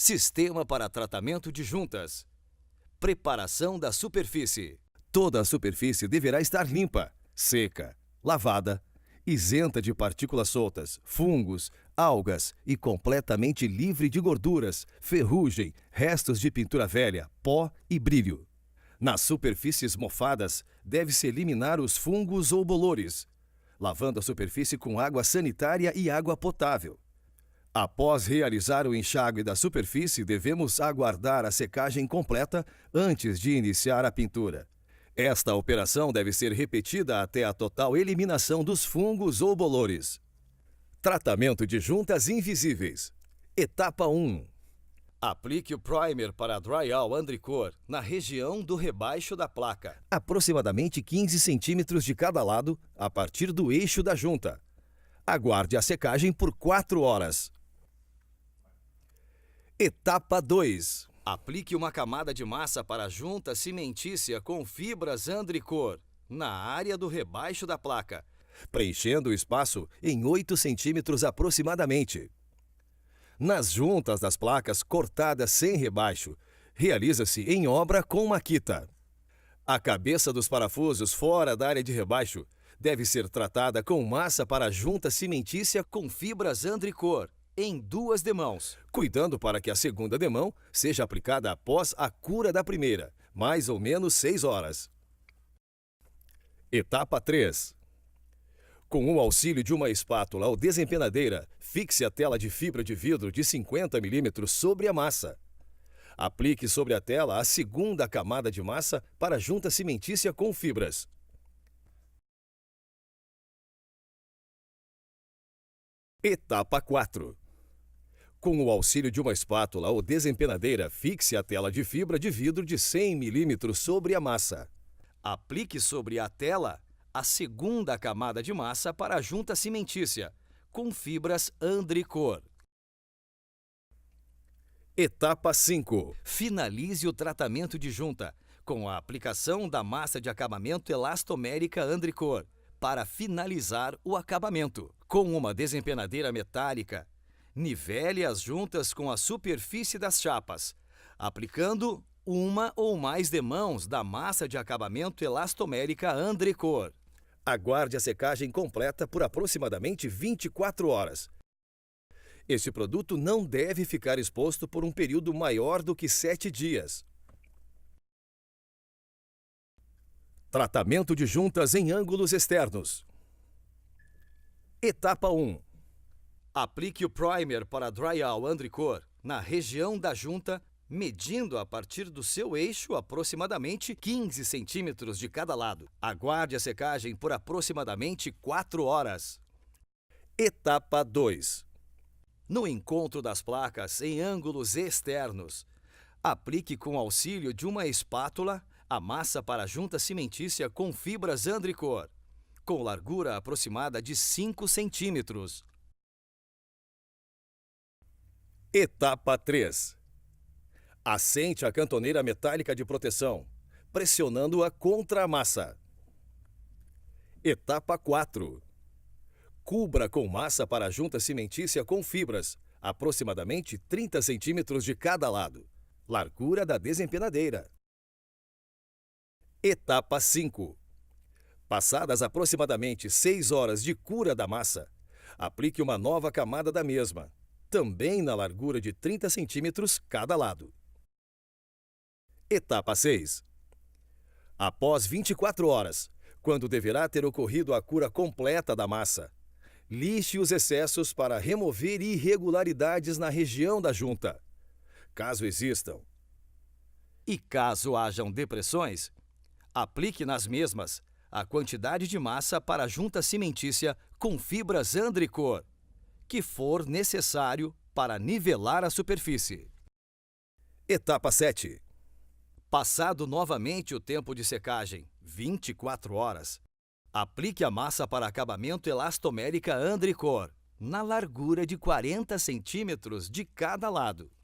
Sistema para tratamento de juntas. Preparação da superfície. Toda a superfície deverá estar limpa, seca, lavada, isenta de partículas soltas, fungos, algas e completamente livre de gorduras, ferrugem, restos de pintura velha, pó e brilho. Nas superfícies mofadas, deve-se eliminar os fungos ou bolores, lavando a superfície com água sanitária e água potável. Após realizar o enxágue da superfície, devemos aguardar a secagem completa antes de iniciar a pintura. Esta operação deve ser repetida até a total eliminação dos fungos ou bolores. Tratamento de juntas invisíveis. Etapa 1. Aplique o primer para drywall Andricor na região do rebaixo da placa, aproximadamente 15 centímetros de cada lado, a partir do eixo da junta. Aguarde a secagem por 4 horas. Etapa 2. Aplique uma camada de massa para a junta cimentícia com fibras Andricor na área do rebaixo da placa, preenchendo o espaço em 8 centímetros aproximadamente. Nas juntas das placas cortadas sem rebaixo, realiza-se em obra com maquita. A cabeça dos parafusos fora da área de rebaixo deve ser tratada com massa para a junta cimentícia com fibras Andricor, em 2 demãos, cuidando para que a segunda demão seja aplicada após a cura da primeira, mais ou menos 6 horas. Etapa 3. Com o auxílio de uma espátula ou desempenadeira, fixe a tela de fibra de vidro de 50 mm sobre a massa. Aplique sobre a tela a segunda camada de massa para a junta cimentícia com fibras. Etapa 4. Com o auxílio de uma espátula ou desempenadeira, fixe a tela de fibra de vidro de 100 mm sobre a massa. Aplique sobre a tela a segunda camada de massa para a junta cimentícia, com fibras Andricor. Etapa 5. Finalize o tratamento de junta com a aplicação da massa de acabamento elastomérica Andricor para finalizar o acabamento. Com uma desempenadeira metálica, nivele as juntas com a superfície das chapas, aplicando uma ou mais demãos da massa de acabamento elastomérica Andricor. Aguarde a secagem completa por aproximadamente 24 horas. Este produto não deve ficar exposto por um período maior do que 7 dias. Tratamento de juntas em ângulos externos. Etapa 1. Aplique o primer para drywall Andricor na região da junta, medindo a partir do seu eixo aproximadamente 15 centímetros de cada lado. Aguarde a secagem por aproximadamente 4 horas. Etapa 2. No encontro das placas em ângulos externos, aplique com auxílio de uma espátula a massa para a junta cimentícia com fibras Andricor, com largura aproximada de 5 centímetros. Etapa 3. Assente a cantoneira metálica de proteção, pressionando-a contra a massa. Etapa 4. Cubra com massa para a junta cimentícia com fibras, aproximadamente 30 centímetros de cada lado, largura da desempenadeira. Etapa 5. Passadas aproximadamente 6 horas de cura da massa, aplique uma nova camada da mesma, também na largura de 30 centímetros cada lado. Etapa 6. Após 24 horas, quando deverá ter ocorrido a cura completa da massa, lixe os excessos para remover irregularidades na região da junta, caso existam. E caso hajam depressões, aplique nas mesmas a quantidade de massa para a junta cimentícia com fibras Andricor, que for necessário para nivelar a superfície. Etapa 7. Passado novamente o tempo de secagem, 24 horas, aplique a massa para acabamento elastomérica Andricor, na largura de 40 centímetros de cada lado.